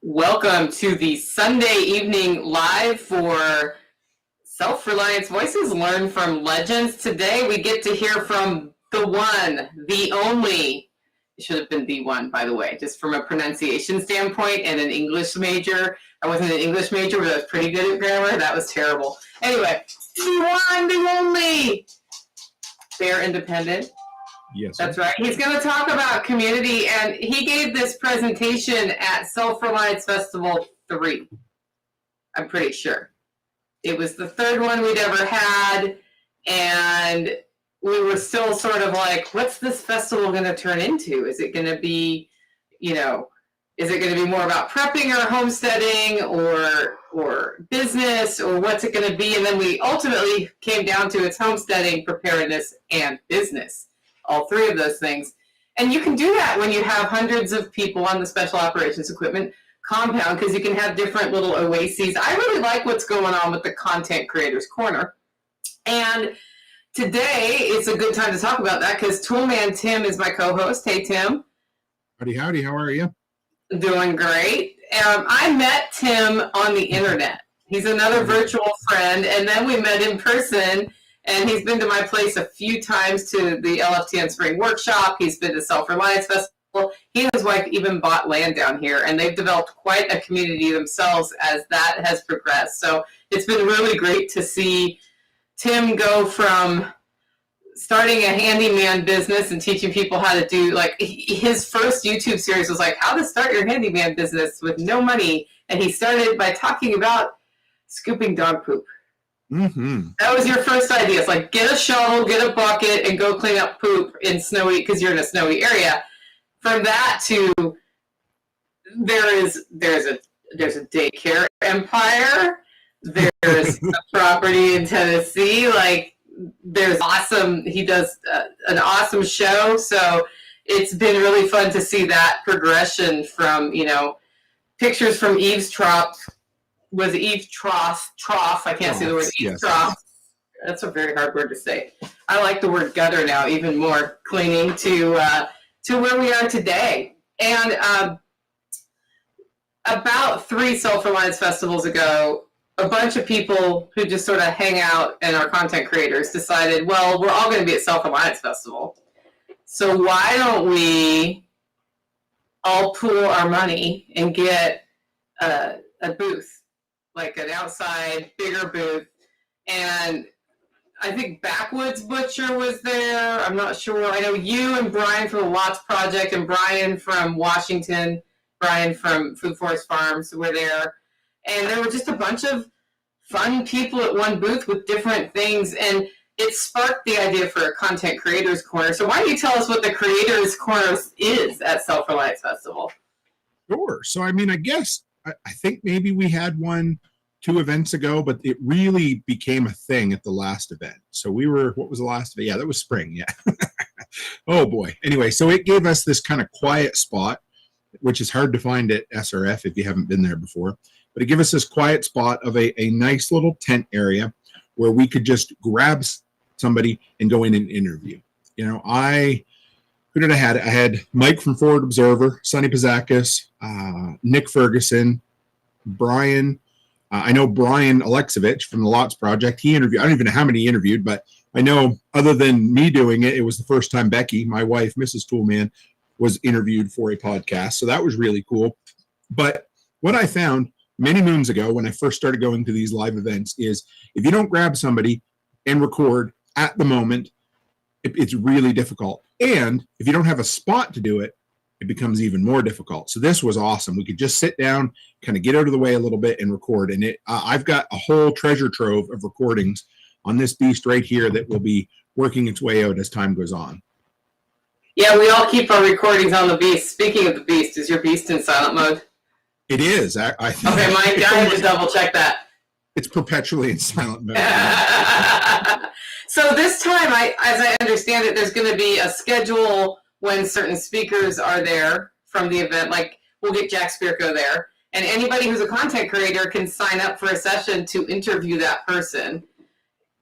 Welcome to the Sunday evening live for Self Reliance Voices Learn from Legends. Today we get to hear from the one, the only. It should have been the one, by the way, just from a pronunciation standpoint and an English major. I wasn't an English major, but I was pretty good at grammar. That was terrible. Anyway, the one, the only. Bear Independent. Yes, that's right. He's going to talk about community, and he gave this presentation at Self Reliance Festival 3. I'm pretty sure. It was the third one we'd ever had, and we were still sort of like, what's this festival going to turn into? Is it going to be, is it going to be more about prepping or homesteading or business, or what's it going to be? And then we ultimately came down to it's homesteading, preparedness, and business. All three of those things. And you can do that when you have hundreds of people on the special operations equipment compound, because you can have different little oases. I really like what's going on with the Content Creators Corner. And today is a good time to talk about that because Toolman Tim is my co-host. Hey, Tim. Howdy. How are you? Doing great. I met Tim on the internet. He's another virtual friend, and then we met in person. And he's been to my place a few times to the LFTN Spring Workshop. He's been to Self Reliance Festival. He and his wife even bought land down here, and they've developed quite a community themselves as that has progressed. So it's been really great to see Tim go from starting a handyman business and teaching people how to do, like, his first YouTube series was like, how to start your handyman business with no money. And he started by talking about scooping dog poop. Mm-hmm. That was your first idea. It's like, get a shovel, get a bucket, and go clean up poop in snowy, because you're in a snowy area. From that to there's a daycare empire. There's a property in Tennessee. Like, there's awesome. He does an awesome show. So it's been really fun to see that progression from pictures from Eve's Trough. Was Eve Trough? I can't say the word Eve Trough. That's a very hard word to say. I like the word gutter now even more. Cleaning to where we are today. And about 3 Self Reliance festivals ago, a bunch of people who just sort of hang out and are content creators decided, well, we're all going to be at Self Reliance Festival. So why don't we all pool our money and get a booth? Like an outside, bigger booth. And I think Backwoods Butcher was there. I'm not sure. I know you and Brian from the Lots Project and Brian from Washington, Brian from Food Forest Farms were there. And there were just a bunch of fun people at one booth with different things. And it sparked the idea for a Content Creators Corner. So why don't you tell us what the Creators Corner is at Self Reliance Festival? Sure. So, I guess I think maybe we had 2 events ago, but it really became a thing at the last event. So what was the last event? Yeah, that was spring. Yeah. Oh boy. Anyway, so it gave us this kind of quiet spot, which is hard to find at SRF if you haven't been there before. But it gave us this quiet spot of a nice little tent area where we could just grab somebody and go in and interview. Who did I had? I had Mike from Forward Observer, Sonny Pazakis, Nick Ferguson, Brian. I know Brian Alexovich from the Lots Project. He interviewed. I don't even know how many he interviewed, but I know other than me doing it, it was the first time Becky, my wife, Mrs. Toolman, was interviewed for a podcast. So that was really cool. But what I found many moons ago when I first started going to these live events is if you don't grab somebody and record at the moment, it's really difficult. And if you don't have a spot to do it, it becomes even more difficult. So this was awesome. We could just sit down, kind of get out of the way a little bit and record. And I've got a whole treasure trove of recordings on this beast right here that will be working its way out as time goes on. Yeah, we all keep our recordings on the beast. Speaking of the beast, is your beast in silent mode? It is. I think. Okay, I had to double check that. It's perpetually in silent mode. So this time, as I understand it, there's going to be a schedule when certain speakers are there from the event. Like, we'll get Jack Spirko there. And anybody who's a content creator can sign up for a session to interview that person.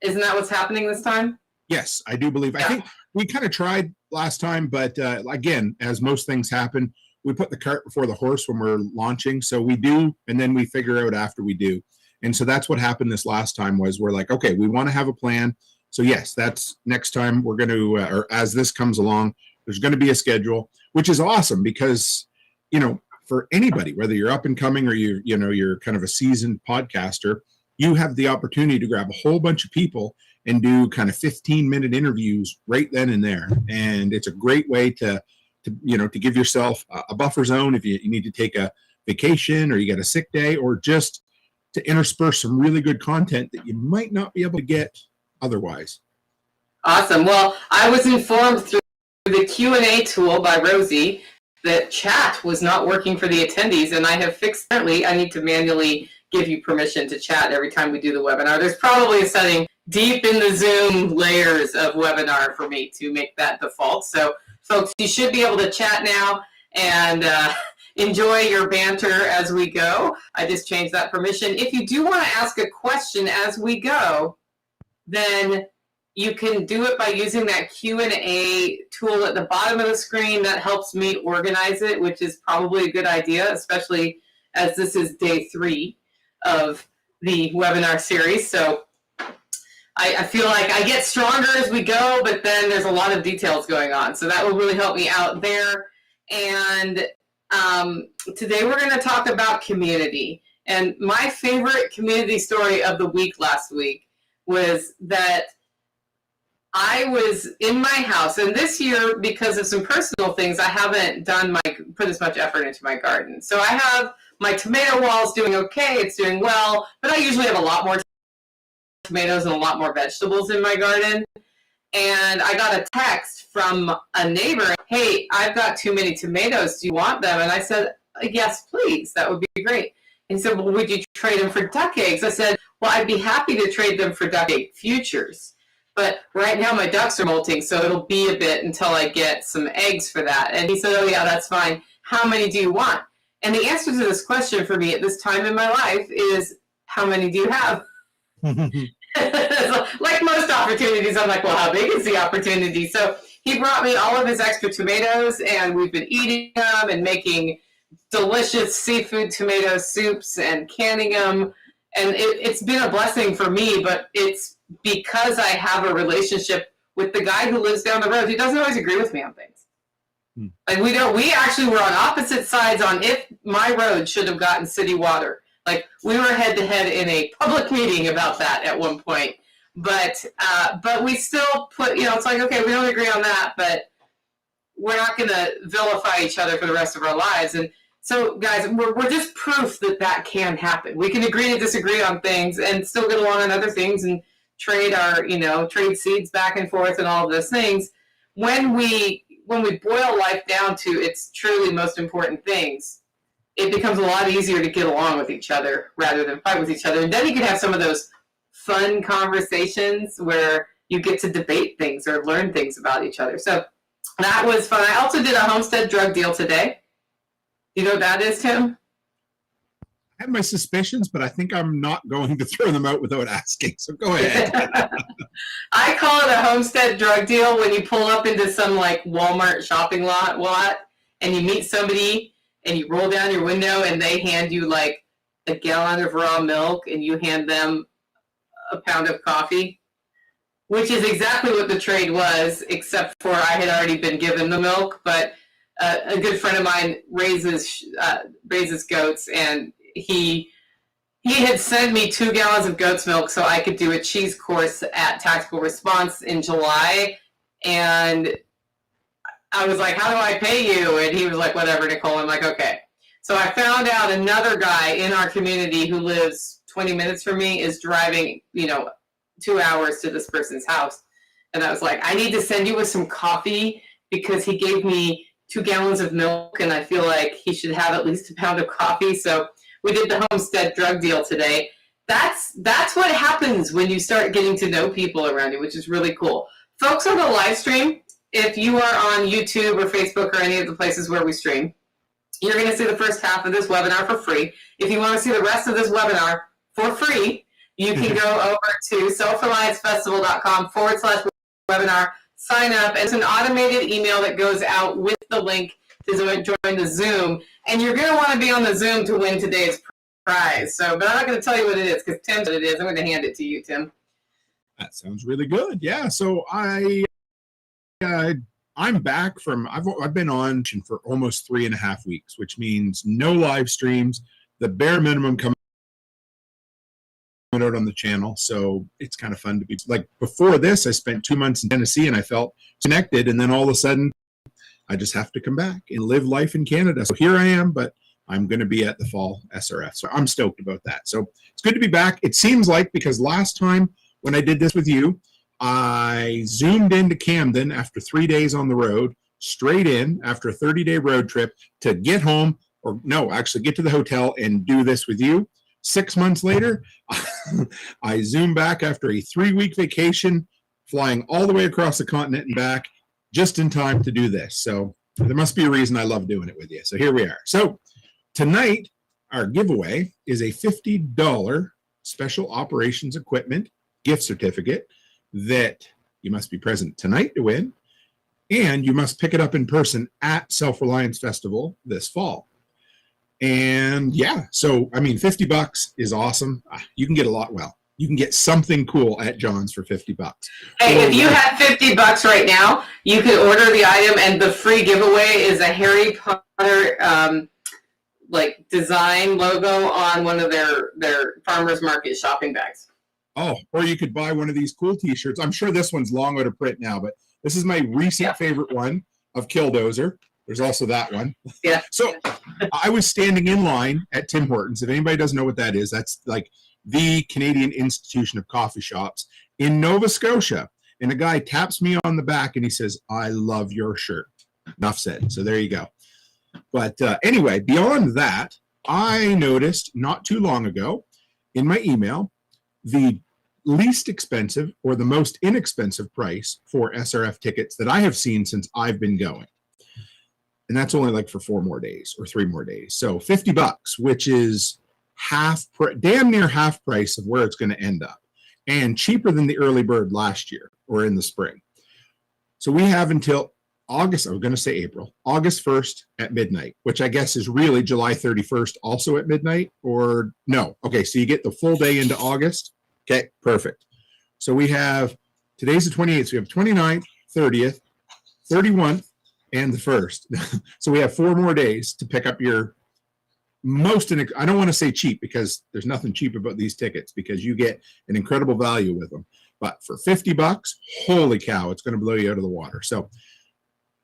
Isn't that what's happening this time? Yes, I do believe. Yeah. I think we kind of tried last time, but again, as most things happen, we put the cart before the horse when we're launching. So we do, and then we figure out after we do. And so that's what happened this last time was we're like, okay, we want to have a plan. So yes, that's next time we're going to, or as this comes along, there's going to be a schedule, which is awesome because, you know, for anybody, whether you're up and coming or you're kind of a seasoned podcaster, you have the opportunity to grab a whole bunch of people and do kind of 15-minute interviews right then and there. And it's a great way to give yourself a buffer zone if you need to take a vacation or you get a sick day, or just to intersperse some really good content that you might not be able to get otherwise. Awesome. Well, I was informed through the Q&A tool by Rosie that chat was not working for the attendees, and I have fixed. Apparently, I need to manually give you permission to chat every time we do the webinar. There's probably a setting deep in the Zoom layers of webinar for me to make that default. So, folks, you should be able to chat now and enjoy your banter as we go. I just changed that permission. If you do want to ask a question as we go, then you can do it by using that Q&A tool at the bottom of the screen. That helps me organize it, which is probably a good idea, especially as this is day 3 of the webinar series. So I feel like I get stronger as we go, but then there's a lot of details going on. So that will really help me out there. And today we're going to talk about community. And my favorite community story of the week last week was that I was in my house, and this year, because of some personal things, I haven't put as much effort into my garden. So I have my tomato wall's doing okay, it's doing well, but I usually have a lot more tomatoes and a lot more vegetables in my garden. And I got a text from a neighbor, hey, I've got too many tomatoes, do you want them? And I said, yes, please, that would be great. And he said, well, would you trade them for duck eggs? I said, well, I'd be happy to trade them for duck egg futures. But right now my ducks are molting, so it'll be a bit until I get some eggs for that. And he said, oh yeah, that's fine. How many do you want? And the answer to this question for me at this time in my life is, how many do you have? Like most opportunities, I'm like, well, how big is the opportunity? So he brought me all of his extra tomatoes, and we've been eating them and making delicious seafood tomato soups and canning them. And it's been a blessing for me, but it's because I have a relationship with the guy who lives down the road. He doesn't always agree with me on things. Like we actually were on opposite sides on if my road should have gotten city water. Like we were head to head in a public meeting about that at one point. But we still put, it's like, okay, we don't agree on that, but we're not going to vilify each other for the rest of our lives. And so, guys, we're just proof that can happen. We can agree to disagree on things and still get along on other things and trade trade seeds back and forth and all of those things. When we boil life down to its truly most important things, it becomes a lot easier to get along with each other rather than fight with each other. And then you can have some of those fun conversations where you get to debate things or learn things about each other. So that was fun. I also did a homestead drug deal today. You know what that is, Tim? I have my suspicions, but I think I'm not going to throw them out without asking. So go ahead. I call it a homestead drug deal when you pull up into some like Walmart shopping lot and you meet somebody and you roll down your window and they hand you like a gallon of raw milk and you hand them a pound of coffee, which is exactly what the trade was, except for I had already been given the milk. But a good friend of mine raises goats, and he had sent me 2 gallons of goat's milk so I could do a cheese course at Tactical Response in July. And I was like, how do I pay you? And he was like, whatever, Nicole. I'm like, okay. So I found out another guy in our community who lives 20 minutes from me is driving, 2 hours to this person's house. And I was like, I need to send you with some coffee because he gave me 2 gallons of milk and I feel like he should have at least a pound of coffee. So we did the homestead drug deal today. That's what happens when you start getting to know people around you, which is really cool. Folks on the live stream, if you are on YouTube or Facebook or any of the places where we stream, you're going to see the first half of this webinar for free. If you want to see the rest of this webinar for free, you can go over to selfreliancefestival.com/webinar, sign up. It's an automated email that goes out with the link to join the Zoom. And you're going to want to be on the Zoom to win today's prize. So, but I'm not going to tell you what it is because Tim's what it is. I'm going to hand it to you, Tim. That sounds really good. Yeah. So I'm back from, I've been on for almost 3.5 weeks, which means no live streams, the bare minimum coming out on the channel. So it's kind of fun to be like, before this, I spent 2 months in Tennessee and I felt connected. And then all of a sudden I just have to come back and live life in Canada. So here I am, but I'm going to be at the fall SRF. So I'm stoked about that. So it's good to be back. It seems like, because last time when I did this with you, I zoomed into Camden after 3 days on the road, straight in after a 30-day road trip to get home, or no, actually get to the hotel and do this with you. 6 months later, I zoomed back after a 3-week vacation, flying all the way across the continent and back just in time to do this. So there must be a reason I love doing it with you. So here we are. So tonight, our giveaway is a $50 special operations equipment gift certificate that you must be present tonight to win, and you must pick it up in person at Self Reliance Festival this fall. And yeah, so I mean, $50 is awesome. You can get a lot. Well, you can get something cool at John's for $50. Hey, if you had $50 right now, you could order the item, and the free giveaway is a Harry Potter like design logo on one of their farmers market shopping bags. Oh, or you could buy one of these cool t-shirts. I'm sure this one's long out of print now, but this is my recent favorite one of Killdozer. There's also that one. Yeah. So I was standing in line at Tim Hortons. If anybody doesn't know what that is, that's like the Canadian Institution of Coffee Shops in Nova Scotia. And a guy taps me on the back and he says, "I love your shirt." Enough said. So there you go. But anyway, beyond that, I noticed not too long ago in my email the least expensive or the most inexpensive price for SRF tickets that I have seen since I've been going. And that's only like for 4 more days or 3 more days. So $50, which is damn near half price of where it's going to end up, and cheaper than the early bird last year or in the spring. So we have until August, I was going to say April, August 1st at midnight, which I guess is really July 31st also at midnight, or no. Okay, so you get the full day into August. Okay, perfect. So we have, today's the 28th, so we have 29th, 30th, 31st, and the 1st. So we have 4 more days to pick up your I don't want to say cheap, because there's nothing cheap about these tickets, because you get an incredible value with them. But for $50, holy cow, it's going to blow you out of the water. So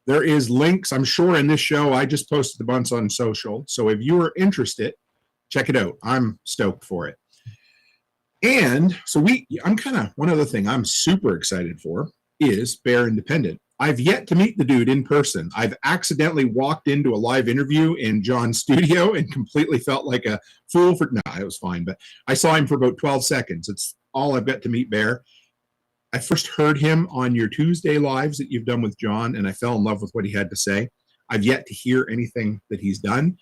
there is links, I'm sure, in this show. I just posted a bunch on social. So if you are interested, check it out. I'm stoked for it. And so one other thing I'm super excited for is Bear Independent. I've yet to meet the dude in person. I've accidentally walked into a live interview in John's studio and completely felt like a fool it was fine, but I saw him for about 12 seconds. It's all I've got to meet Bear. I first heard him on your Tuesday lives that you've done with John, and I fell in love with what he had to say. I've yet to hear anything that he's done.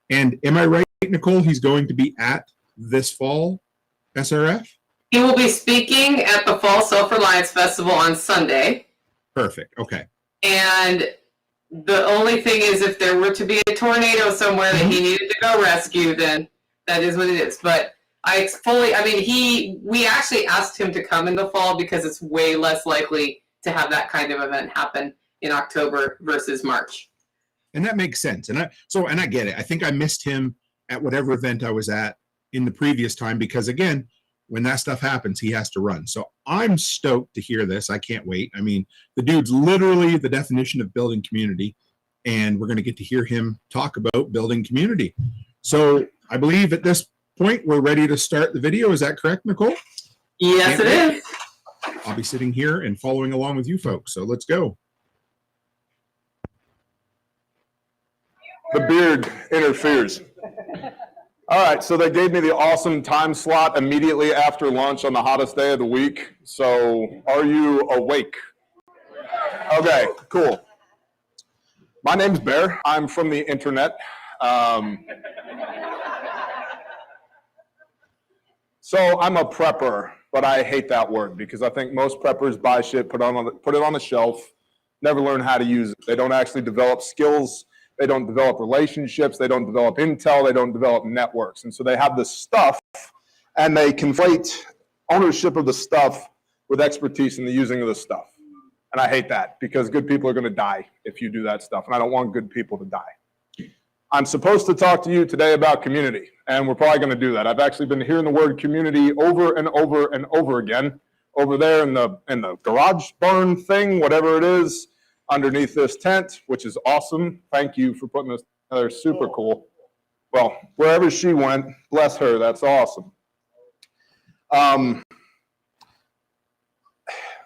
And am I right, Nicole? He's going to be at this fall SRF? He will be speaking at the Fall Self Reliance Festival on Sunday. Perfect. Okay. And the only thing is, if there were to be a tornado somewhere that he needed to go rescue, then that is what it is. But we actually asked him to come in the fall because it's way less likely to have that kind of event happen in October versus March. And that makes sense. And I get it. I think I missed him at whatever event I was at in the previous time, because again, when that stuff happens, he has to run. So I'm stoked to hear this. I can't wait. I mean, the dude's literally the definition of building community, and we're going to get to hear him talk about building community. So I believe at this point, we're ready to start the video. Is that correct, Nicole? Yes, it is. I'll be sitting here and following along with you folks. So let's go. The beard interferes. All right, so they gave me the awesome time slot immediately after lunch on the hottest day of the week. So are you awake? Okay, cool. My name's Bear. I'm from the internet. So I'm a prepper, but I hate that word because I think most preppers buy shit, put it on the shelf, never learn how to use it. They don't actually develop skills They don't develop relationships. They don't develop intel. They don't develop networks. And so they have this stuff, and they conflate ownership of the stuff with expertise in the using of the stuff. And I hate that, because good people are going to die if you do that stuff, and I don't want good people to die. I'm supposed to talk to you today about community, and we're probably going to do that. I've actually been hearing the word community over and over and over again over there in the garage barn thing, whatever it is, underneath this tent, which is awesome. Thank you for putting this together. Super cool. Well, wherever she went, bless her. That's awesome.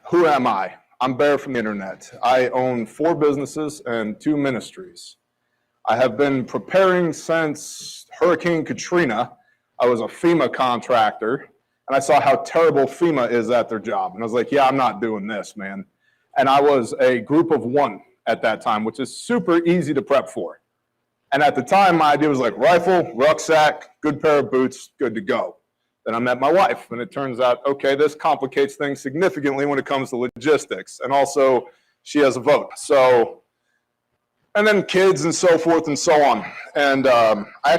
Who am I? I'm Bear from the internet. I own 4 businesses and 2 ministries. I have been preparing since Hurricane Katrina. I was a FEMA contractor, and I saw how terrible FEMA is at their job. And I was like, yeah, I'm not doing this, man. And I was a group of 1 at that time, which is super easy to prep for. And at the time, my idea was like rifle, rucksack, good pair of boots, good to go. Then I met my wife, and it turns out, okay, this complicates things significantly when it comes to logistics. And also, she has a vote. So, and then kids and so forth and so on. And I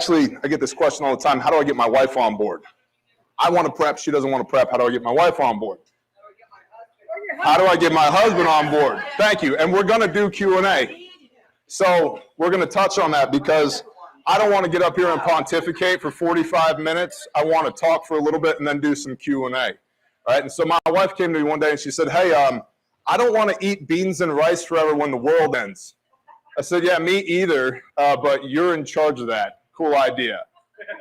get this question all the time. How do I get my wife on board? I want to prep. She doesn't want to prep. How do I get my wife on board? How do I get my husband on board? Thank you. And we're going to do Q&A. So we're going to touch on that, because I don't want to get up here and pontificate for 45 minutes. I want to talk for a little bit and then do some Q&A. All right. And so my wife came to me one day and she said, hey, I don't want to eat beans and rice forever when the world ends. I said, yeah, me either, but you're in charge of that. Cool idea.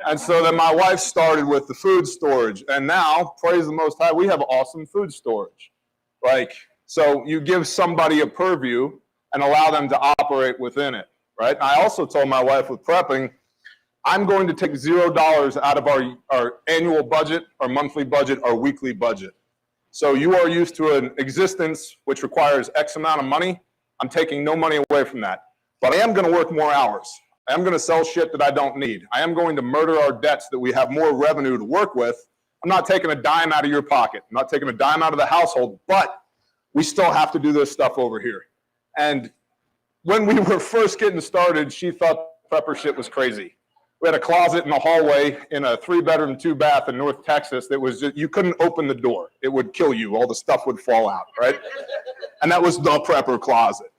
And so then my wife started with the food storage. And now, praise the Most High, we have awesome food storage. Like, so you give somebody a purview and allow them to operate within it. Right? I also told my wife with prepping, I'm going to take $0 out of our annual budget, our monthly budget, our weekly budget. So you are used to an existence which requires X amount of money. I'm taking no money away from that. But I am going to work more hours. I am going to sell shit that I don't need. I am going to murder our debts that we have more revenue to work with. I'm not taking a dime out of your pocket. I'm not taking a dime out of the household, but we still have to do this stuff over here. And when we were first getting started, she thought prepper shit was crazy. We had a closet in the hallway in a 3-bedroom, 2-bath in North Texas that was just, you couldn't open the door. It would kill you. All the stuff would fall out, right? And that was the prepper closet.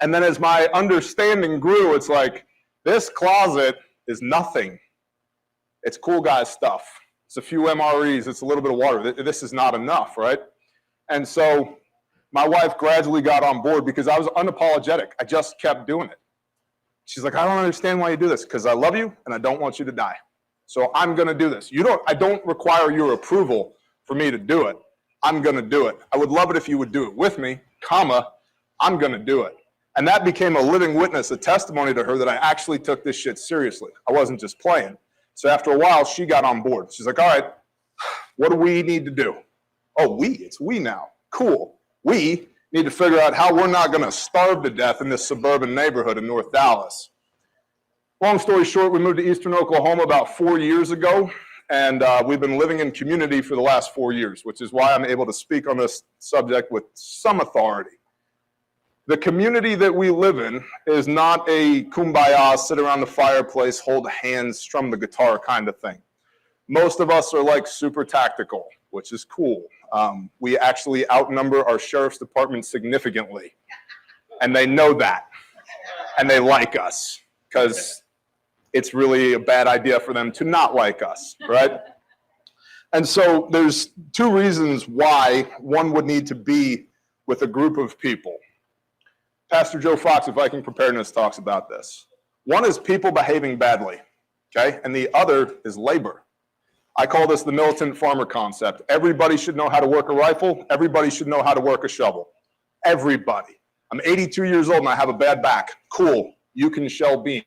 And then as my understanding grew, it's like, this closet is nothing. It's cool guy stuff. It's a few MREs. It's a little bit of water. This is not enough, right? And so my wife gradually got on board because I was unapologetic. I just kept doing it. She's like, I don't understand why you do this, because I love you and I don't want you to die. So I'm going to do this. I don't require your approval for me to do it. I'm going to do it. I would love it if you would do it with me, comma, I'm going to do it. And that became a living witness, a testimony to her that I actually took this shit seriously. I wasn't just playing. So after a while, she got on board. She's like, all right, what do we need to do? Oh, it's we now. Cool. We need to figure out how we're not going to starve to death in this suburban neighborhood in North Dallas. Long story short, we moved to Eastern Oklahoma about 4 years ago, and we've been living in community for the last 4 years, which is why I'm able to speak on this subject with some authority. The community that we live in is not a kumbaya, sit around the fireplace, hold hands, strum the guitar kind of thing. Most of us are like super tactical, which is cool. We actually outnumber our sheriff's department significantly, and they know that, and they like us, because it's really a bad idea for them to not like us, right? And so there's 2 reasons why one would need to be with a group of people. Pastor Joe Fox of Viking Preparedness talks about this. One is people behaving badly, okay? And the other is labor. I call this the militant farmer concept. Everybody should know how to work a rifle. Everybody should know how to work a shovel. Everybody. I'm 82 years old and I have a bad back. Cool. You can shell beans.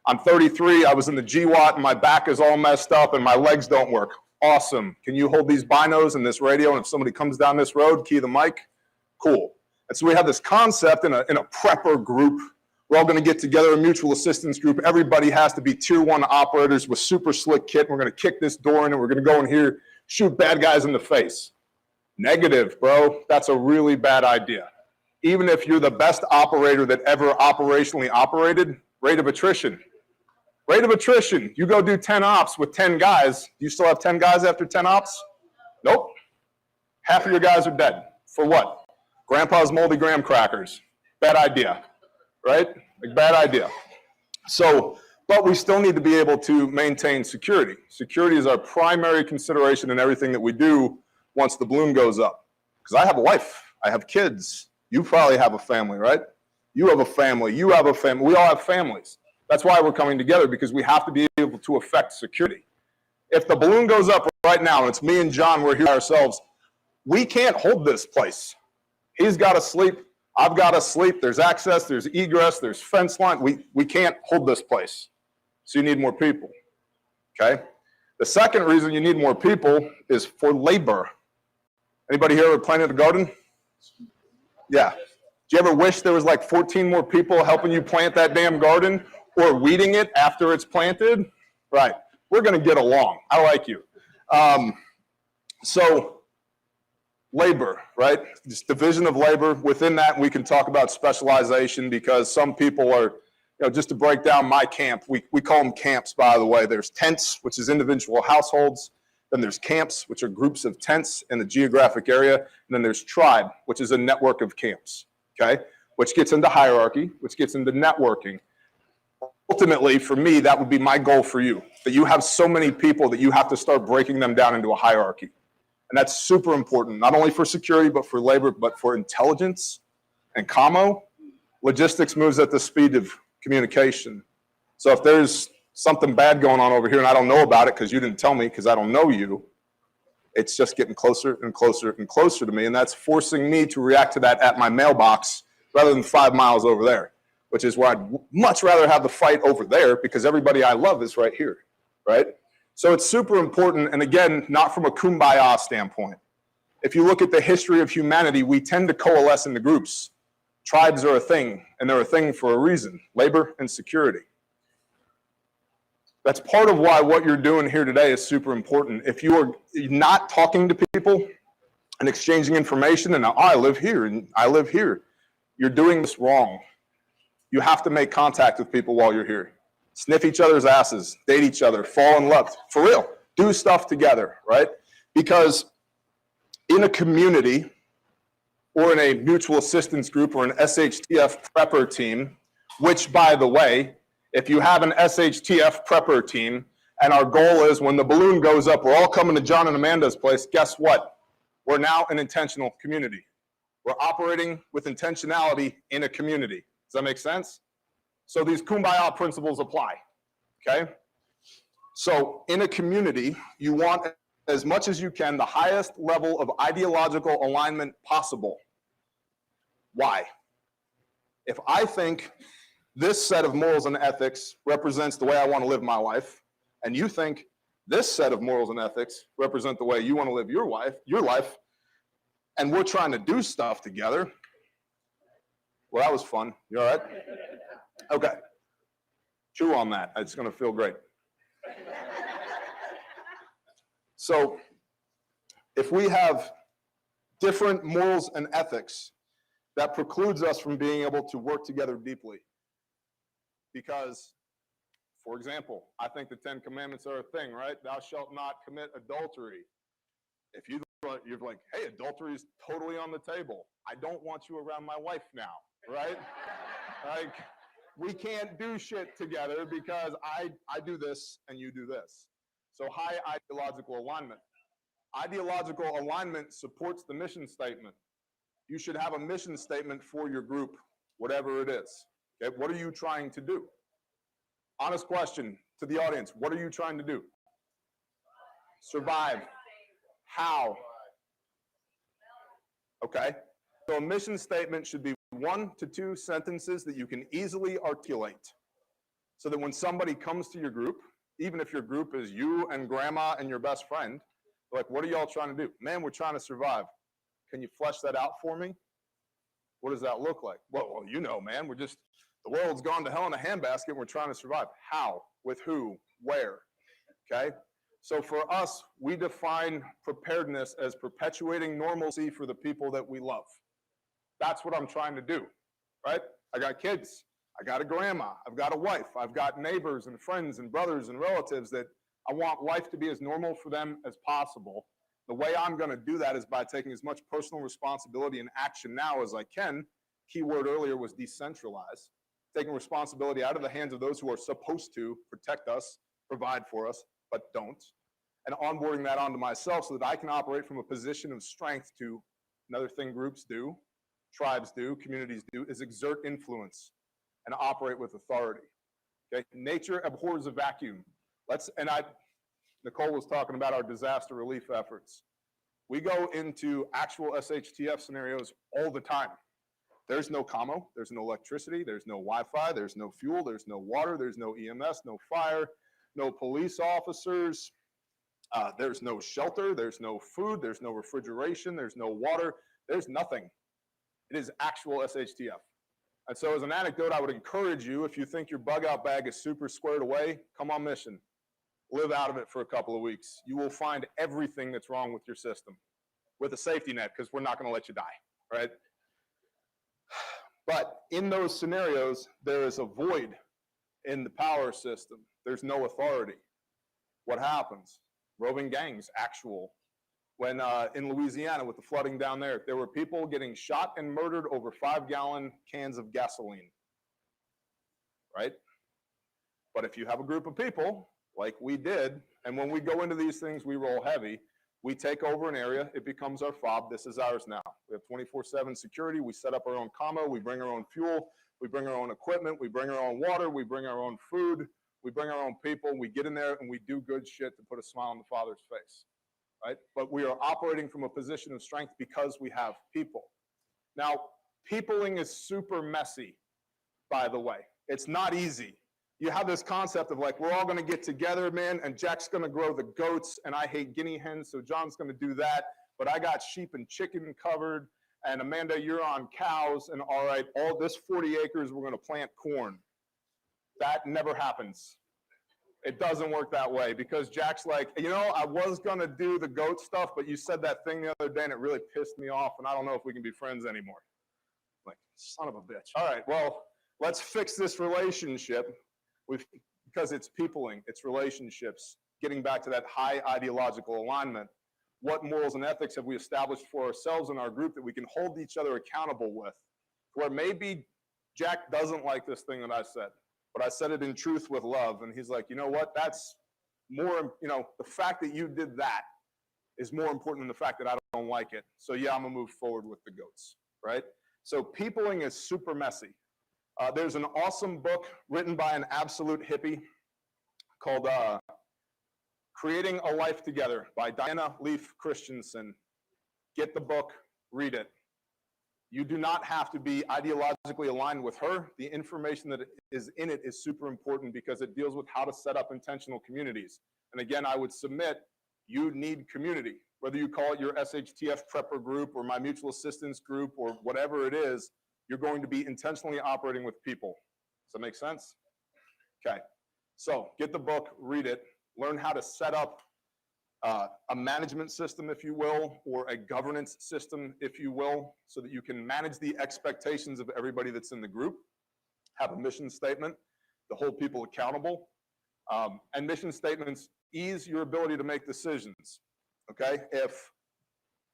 I'm 33. I was in the GWAT and my back is all messed up and my legs don't work. Awesome. Can you hold these binos and this radio? And if somebody comes down this road, key the mic. Cool. And so we have this concept in a prepper group. We're all going to get together, a mutual assistance group. Everybody has to be tier 1 operators with super slick kit. We're going to kick this door in and we're going to go in here, shoot bad guys in the face. Negative, bro. That's a really bad idea. even if you're the best operator that ever operationally operated, rate of attrition. Rate of attrition, you go do 10 ops with 10 guys, do you still have 10 guys after 10 ops? Nope. Half of your guys are dead. For what? Grandpa's moldy graham crackers. Bad idea, right? Like, bad idea. So, but we still need to be able to maintain security. Security is our primary consideration in everything that we do once the balloon goes up. Because I have a wife, I have kids. You probably have a family, right? You have a family, you have a family, we all have families. That's why we're coming together, because we have to be able to affect security. If the balloon goes up right now, and it's me and John, we're here ourselves, we can't hold this place. He's got to sleep, I've got to sleep, there's access, there's egress, there's fence line. We can't hold this place. So you need more people, okay? The second reason you need more people is for labor. Anybody here ever planted a garden? Yeah. Do you ever wish there was like 14 more people helping you plant that damn garden or weeding it after it's planted? Right. We're going to get along. I like you. So labor, right? Just division of labor. Within that, we can talk about specialization, because some people are, just to break down my camp, we call them camps, by the way. There's tents, which is individual households. Then there's camps, which are groups of tents in the geographic area. And then there's tribe, which is a network of camps, okay? Which gets into hierarchy, which gets into networking. Ultimately, for me, that would be my goal for you, that you have so many people that you have to start breaking them down into a hierarchy. And that's super important, not only for security, but for labor, but for intelligence and commo. Logistics moves at the speed of communication. So if there's something bad going on over here and I don't know about it because you didn't tell me because I don't know you, it's just getting closer and closer and closer to me. And that's forcing me to react to that at my mailbox rather than 5 miles over there, which is where I'd much rather have the fight over there, because everybody I love is right here, right? So it's super important. And again, not from a kumbaya standpoint. If you look at the history of humanity, we tend to coalesce into groups. Tribes are a thing, and they're a thing for a reason: labor and security. That's part of why what you're doing here today is super important. If you are not talking to people and exchanging information, and I live here and I live here, you're doing this wrong. You have to make contact with people while you're here. Sniff each other's asses, date each other, fall in love. For real, do stuff together, right? Because in a community or in a mutual assistance group or an SHTF prepper team, which, by the way, if you have an SHTF prepper team and our goal is when the balloon goes up, we're all coming to John and Amanda's place, guess what? We're now an intentional community. We're operating with intentionality in a community. Does that make sense? So these kumbaya principles apply, okay? So in a community, you want, as much as you can, the highest level of ideological alignment possible. Why? If I think this set of morals and ethics represents the way I want to live my life, and you think this set of morals and ethics represent the way you want to live your life, and we're trying to do stuff together. Well, that was fun. You all right? Okay. Chew on that. It's going to feel great. So, if we have different morals and ethics, that precludes us from being able to work together deeply. Because, for example, I think the 10 Commandments are a thing, right? Thou shalt not commit adultery. If you're like, hey, adultery is totally on the table. I don't want you around my wife now, right? Like, we can't do shit together because I do this and you do this. So high ideological alignment. Ideological alignment supports the mission statement. You should have a mission statement for your group, whatever it is. Okay, what are you trying to do? Honest question to the audience. What are you trying to do? Survive. How? Okay. So a mission statement should be 1 to 2 sentences that you can easily articulate. So that when somebody comes to your group, even if your group is you and grandma and your best friend, they're like, what are y'all trying to do? Man, we're trying to survive. Can you flesh that out for me? What does that look like? Well, you know, man, the world's gone to hell in a handbasket. We're trying to survive. How? With who? Where? Okay? So for us, we define preparedness as perpetuating normalcy for the people that we love. That's what I'm trying to do, right? I got kids. I got a grandma. I've got a wife. I've got neighbors and friends and brothers and relatives that I want life to be as normal for them as possible. The way I'm going to do that is by taking as much personal responsibility and action now as I can. Keyword earlier was decentralize. Taking responsibility out of the hands of those who are supposed to protect us, provide for us, but don't. And onboarding that onto myself so that I can operate from a position of strength to another thing groups do, tribes do, communities do, is exert influence and operate with authority. Okay? Nature abhors a vacuum. Nicole was talking about our disaster relief efforts. We go into actual SHTF scenarios all the time. There's no commo, there's no electricity, there's no Wi-Fi, there's no fuel, there's no water, there's no EMS, no fire, no police officers, there's no shelter, there's no food, there's no refrigeration, there's no water, there's nothing. It is actual SHTF. And so as an anecdote, I would encourage you, if you think your bug out bag is super squared away, come on mission. Live out of it for a couple of weeks. You will find everything that's wrong with your system with a safety net, because we're not going to let you die, right? But in those scenarios, there is a void in the power system. There's no authority. What happens? Roving gangs, actual. When in Louisiana with the flooding down there were people getting shot and murdered over 5-gallon cans of gasoline, right? But if you have a group of people, like we did, and when we go into these things, we roll heavy, we take over an area, it becomes our fob. This is ours now. We have 24/7 security. We set up our own commo. We bring our own fuel. We bring our own equipment. We bring our own water. We bring our own food. We bring our own people. We get in there and we do good shit to put a smile on the Father's face, right? But we are operating from a position of strength because we have people. Now, peopling is super messy, by the way. It's not easy. You have this concept of like, we're all going to get together, man, and Jack's going to grow the goats, and I hate guinea hens, so John's going to do that, but I got sheep and chicken covered, and Amanda, you're on cows, and all right, all this 40 acres, we're going to plant corn. That never happens. It doesn't work that way, because Jack's like, you know, I was going to do the goat stuff, but you said that thing the other day, and it really pissed me off, and I don't know if we can be friends anymore. Like, son of a bitch. All right, well, let's fix this relationship. Because it's peopling, it's relationships, getting back to that high ideological alignment. What morals and ethics have we established for ourselves in our group that we can hold each other accountable with? Where maybe Jack doesn't like this thing that I said, but I said it in truth with love. And he's like, you know what? That's more, you know, the fact that you did that is more important than the fact that I don't like it. So yeah, I'm gonna move forward with the goats, right? So peopling is super messy. There's an awesome book written by an absolute hippie called Creating a Life Together by Diana Leaf Christensen. Get the book, read it. You do not have to be ideologically aligned with her. The information that is in it is super important because it deals with how to set up intentional communities. And again, I would submit you need community. Whether you call it your SHTF prepper group or my mutual assistance group or whatever it is, you're going to be intentionally operating with people. Does that make sense? Okay. So get the book, read it, learn how to set up a management system, if you will, or a governance system, if you will, so that you can manage the expectations of everybody that's in the group, have a mission statement to hold people accountable. And mission statements ease your ability to make decisions, okay? If,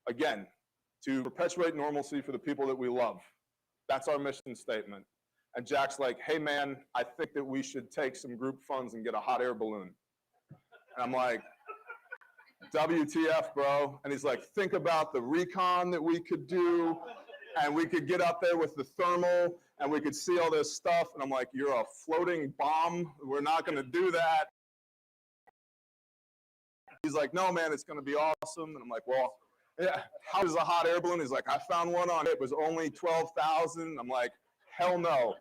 again, to perpetuate normalcy for the people that we love, that's our mission statement. And Jack's like, hey man, I think that we should take some group funds and get a hot air balloon. And I'm like, WTF, bro? And he's like, think about the recon that we could do, and we could get up there with the thermal, and we could see all this stuff. And I'm like, you're a floating bomb. We're not going to do that. He's like, no, man, it's going to be awesome. And I'm like, well, yeah, how is a hot air balloon? He's like, I found one on it. It was only 12,000. I'm like, hell no.